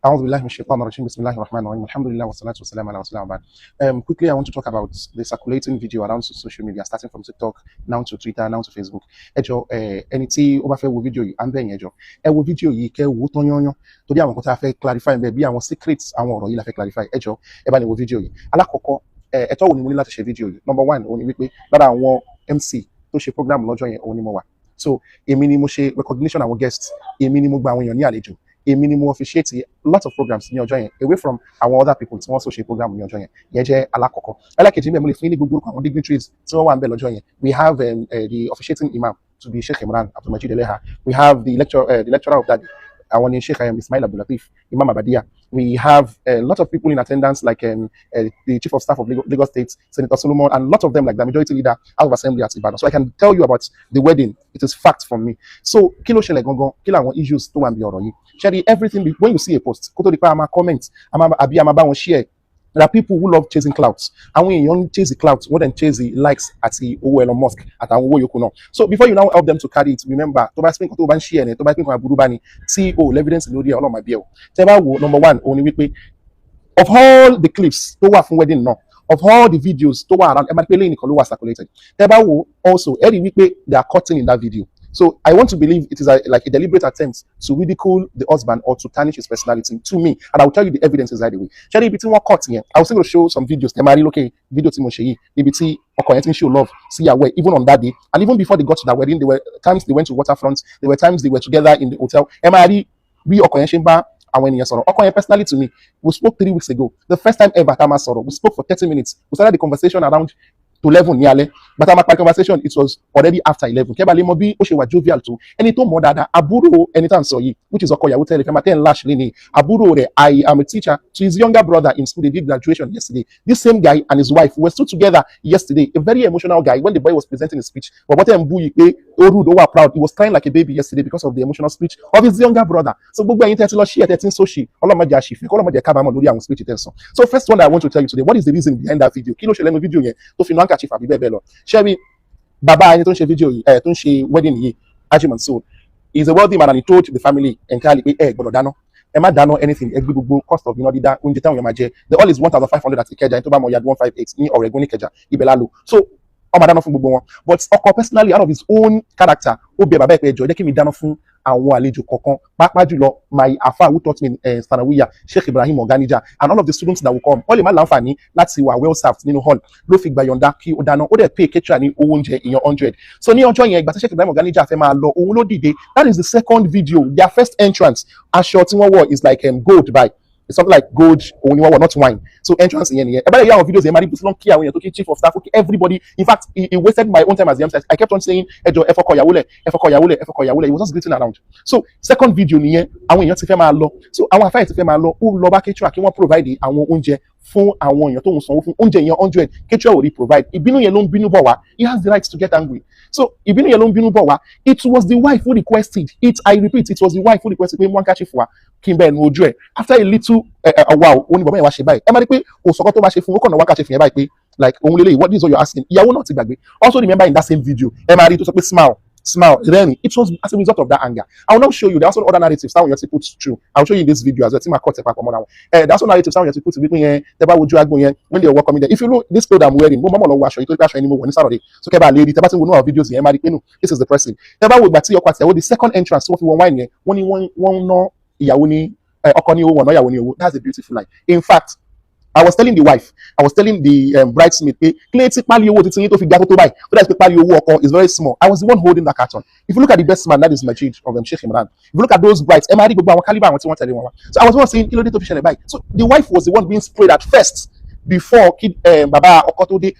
أعوذ بالله من الشيطان الرجيم بسم الله الرحمن الرحيم الحمد لله والصلاة والسلام على رسول الله. Quickly, I want to talk about the circulating video around social media, starting from TikTok, now to Twitter, now to Facebook. Ẹ jọ̀ọ́, ẹni tí ó bá fẹ́ wo fídíò yìí, à ń bẹ̀ yín ẹ jọ̀ọ́, ẹ wo fídíò yìí kẹ́ wò ó tán yányán torí àwọn nǹkan tá a fẹ́ clarify bẹ́ẹ̀ bí àwọn secrets àwọn ọ̀rọ̀ yìí la fẹ́ clarify. Ẹ jọ̀ọ́, ẹ bá ní wo fídíò yìí. Alákọ̀ọ́kọ́, ẹ̀tọ́ wo ni mo ní láti ṣe fídíò yìí? Number one, òun ni wípé lára àwọn MC tó ṣe program lọ́jọ́ yẹn, òun ni mo wà. So èmi ni mo ṣe recognition àwọn guests, èmi ni mo gba àwọn èèyàn ní àlejò, èmi ni mo officiate lots of programs ní ọjọ́ yẹn away from àwọn other people tí wọ́n also ṣe program ní ọjọ́ yẹn. Ìyẹn jẹ́ alákọ̀ọ́kọ́. Ẹlẹ́kejì ń bẹ mo lè fún yín ní gbogbo àwọn dignitaries tí wọ́n wà ń bẹ lọ́jọ́ yẹn. We have the officiating imam to be Sheikh Imran Abdulmajid Eleha. We have the lecturer of that day, àwọn ni Sheikh Ismail Abdulatif, Imam Abadia. We have a lot of people in attendance like the Chief of Staff of Lagos State, Senator Solomon, and a lot of them like the Majority Leader House of Assembly at Ibadan. So I can tell you about the wedding. It is fact from me. So kí ló ṣẹlẹ̀ gangan, kí làwọn issues tó wà níbi ọ̀rọ̀ yìí. Ṣé everything when you see a post, kó tó di pé a máa comment, àbí a máa bá wọn share. There are people who love chasing clouds. And when you chase the clouds, more than chase the likes at the Elon Musk at our Yokuno. So before you now help them to carry it, remember to buy spin to ban share to buy spin for Burubani, CEO, evidence in the all of my bill. Number one, only with of all the clips to work from wedding no. Of all the videos to work around Emma circulated. Also every week they are cutting in that video. So I want to believe it is like a deliberate attempt to ridicule the husband or to tarnish his personality to me. And I will tell you the evidence right away. Shall between one cut here? I was going to show some videos. Okay, video Timoshe, BBT, or show love, see Iyawo, even on that day. And even before they got to that wedding, there were times they went to waterfront, there were times they were together in the hotel. Emari, we Okoyenshimba, and when Okoyen personally to me, we spoke 3 weeks ago. The first time ever Tama Soro. We spoke for 30 minutes. We started the conversation around to 11 nearly, but our conversation it was already after 11. Kebali Mobi Oshewa jovial too. Anything more than Aburo anytime so which is Okoya will tell if I'm 10 lash Lini. Aburo, I am a teacher to his younger brother in school. They did graduation yesterday. This same guy and his wife were still together yesterday. A very emotional guy. When the boy was presenting his speech, but what proud. He was crying like a baby yesterday because of the emotional speech of his younger brother. So Bugba Intertilo she 13 so she all of my speech So first one I want to tell you today, what is the reason behind that video? Kilo shele video yẹn tó fi chief àbí bẹ́ẹ̀ bẹ́ẹ̀ lọ. Ṣebí bàbá ẹni tó ń ṣe fídíò yìí tó ń ṣe wedding yìí Haji Mansour is a wealthy man and he told the family entirely pé ẹ gbọ́dọ̀ dáná, ẹ má dáná anything, ẹ gbé gbogbo cost of dídá oúnjẹ táwọn èèyàn máa jẹ. The all is 1,500 at Ìkẹjà, ẹni tó bá mọ yard 158 ní Ọ̀rẹ́gun ní Ìkẹjà ibẹ̀ la lò. So ọmọ dáná fún gbogbo wọn, but ọkọ personally out of his own character ó bẹ bàbá ẹ pé ẹjọ jẹ́ kí mi dáná fún àwọn àlejò kọ̀ọ̀kan, pàápàá jùlọ my afa who taught me in Sanawiya, Sheikh Ibrahim Organija, and all of the students that will come. Wọ́n lè má láǹfààní láti wà well served nínú hall ló fi gba yọ̀ǹda kí ó dáná, ó dẹ̀ pay caterer ní owó oúnjẹ èèyàn 100. So ní ọjọ́ yẹn ìgbà tí Sheikh Ibrahim Organija fẹ́ máa lọ, òun ló dìde. That is the second video. Their first entrance, aṣọ tí wọ́n wọ̀ is like gold by. It's something like gold or not wine. So entrance in here. About a year of videos, chief of staff, everybody. In fact, he wasted my own time as the MC. I kept on saying, Ejo, Efokoyawole. He was just greeting around. So second video niye, àwọn èèyàn ti fẹ́ máa lọ. So àwọn àfáà ti fẹ́ máa lọ. Ó lọ bá caterer kí wọ́n provide àwọn oúnjẹ fún àwọn èèyàn tó ń sanwó fún oúnjẹ èèyàn 100. Caterer will provide. Ìbínú yẹn ló ń bínú bọ̀ wá. He has the right to get angry. So ìbínú yẹn ló ń bínú bọ̀ wá. It was the wife who requested it. I repeat, it was the wife who requested pé wọ́n catch for Kimber and ojú ẹ̀. After a little wow, ó ní bàbá yẹn wá ṣe báyìí. Ẹ máa rí pé kò sọ̀kọ́ tó bá ṣe fún ó kàn náà wá catch fún yẹn báyìí pé like òun lélẹ́yìí, what is what you're asking? Ìyàwó náà ti gbàgbé. Also remember in that same video, ẹ máa rí tó sọ pé smile, then it was as a result of that anger. I will now show you. There are also other narratives that we have to put through. I will show you in this video as well. There are also narratives that we have to put through. When they were welcoming there. If you look, this clothes I'm wearing, Saturday. So lady, our videos, this is the person. The second entrance, what we want wine, that's a beautiful line. In fact, I was telling the wife, I was telling the bridesmaid, is very small. I was the one holding that carton. If you look at the best man, that is Majid of Sheikh Imran. If you look at those brides, so I was one saying, so the wife was the one being sprayed at first before Baba Okotode,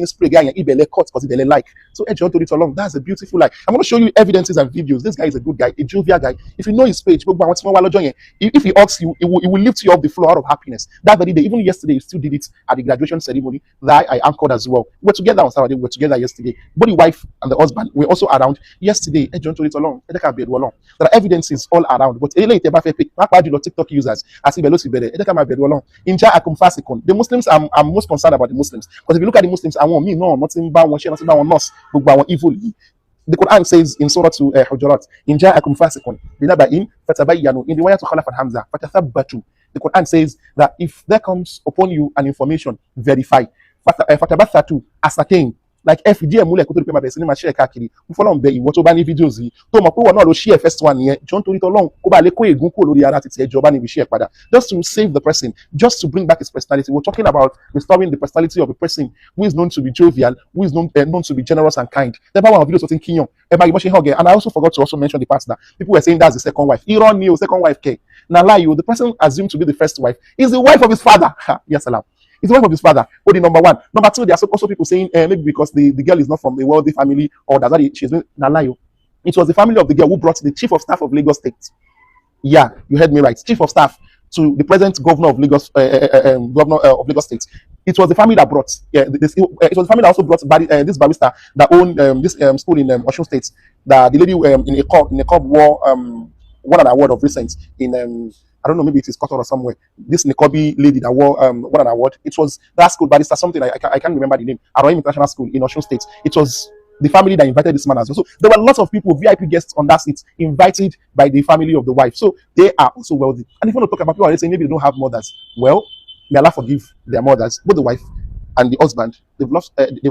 spray guy and Ibele cut because they like. So John told it along. That's a beautiful lie. I'm going to show you evidences and videos. This guy is a good guy, a jovial guy. If you know his page, if he asks you, it will lift you off the floor out of happiness. That very day, even yesterday, he still did it at the graduation ceremony that I anchored as well. We were together on Saturday, we were together yesterday. Both the wife and the husband were also around yesterday. John told it along. There are evidences all around. But TikTok users, the Muslims, I'm most concerned about the Muslims. Because if you look at the Muslims, I want me, no, nothing bad, nothing bad, nothing evil. The Quran says in Surah to Hujurat, in ja'akum fasiqun binaba'in fatabayyanu, in the way to Khalaf and Hamza, fatathabbatu. The Quran says that if there comes upon you an information, verify. Fatabathatu, ascertain. Like ẹ fìdí ẹ̀ múlẹ̀ kó tó di pé máa bẹ̀rẹ̀ sí ní máa share káàkiri. Mo fọlọ́run bẹ ìwọ tó bá ní fídíòs yìí tó mọ̀ pé wọn náà ló share first one yẹn jọ nítorí tọ́lọ́run kó bá lè kó ègún kúrò lórí ara títí ẹjọ́ bá níbi share padà. Just to save the person, just to bring back his personality. We're talking about restoring the personality of a person who is known to be jovial, who is known to be generous and kind. Tẹ́ bá wọn videos tó ti ń kíyàn ẹ bá yìí bọ́ ṣe hàn gẹ̀. And I also forgot to also mention the part that people were saying that's the second wife. Irọ́ ni o, second wife kẹ̀. Na lie o, the person assumed to be the first wife is the wife of his father. Yes, salam. It's the wife of his father. Only number one. Number two, there are also people saying maybe because the girl is not from a wealthy family or that's why she's Nalayo. It was the family of the girl who brought the chief of staff of Lagos State. Yeah, you heard me right. Chief of staff to the present governor of Lagos, of Lagos State. It was the family that brought. Yeah, it was the family that also brought this barrister that owned this school in Osun State. The lady in a cob wore won an award of recent in I don't know, maybe it is Qatar or somewhere. This Nikobi lady that won an award. It was that school, barrister something I can't remember the name. Aroim International School in Osun State. It was the family that invited this man as well. So there were lots of people, VIP guests on that seat, invited by the family of the wife. So they are also wealthy. And if you want to talk about people are saying maybe they don't have mothers, well, may Allah forgive their mothers, both the wife and the husband. They've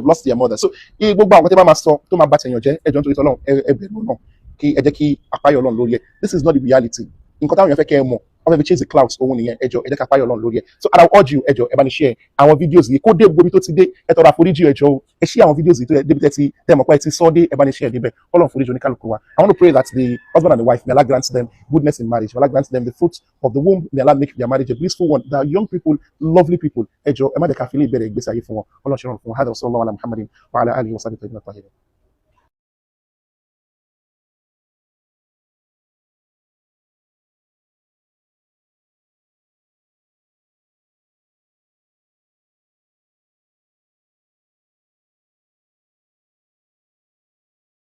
lost their mother. So this is not the reality. Ọmọ ibi chase the clouds òun nìyẹn ẹjọ ká páyọ Ọlọ́run lórí ẹ. So and I urge you ẹjọ ẹ bá ní share àwọn videos yìí kó dé gbogbo tó ti dé ẹ tọrọ àforíjì ẹjọ o ẹ share àwọn videos yìí tó débi tẹ́tí tẹ́mọ̀ pé ẹ ti sọ dé ẹ bá ní share débẹ̀ Ọlọ́run foríjì oníkálukú wa. I want to pray that the husband and the wife, may Allah grant them goodness in marriage, may Allah grant them the fruit of the womb, may Allah make their marriage a blissful one. The young people, lovely people ẹjọ ẹ má dẹ̀ ká fi lè bẹ̀rẹ̀ ìgbésí ayé fún wọn Ọlọ́run ṣe rọrùn fún wọn. Hada wa sallallahu ala Muhammadin wa ala alihi wa sahbihi.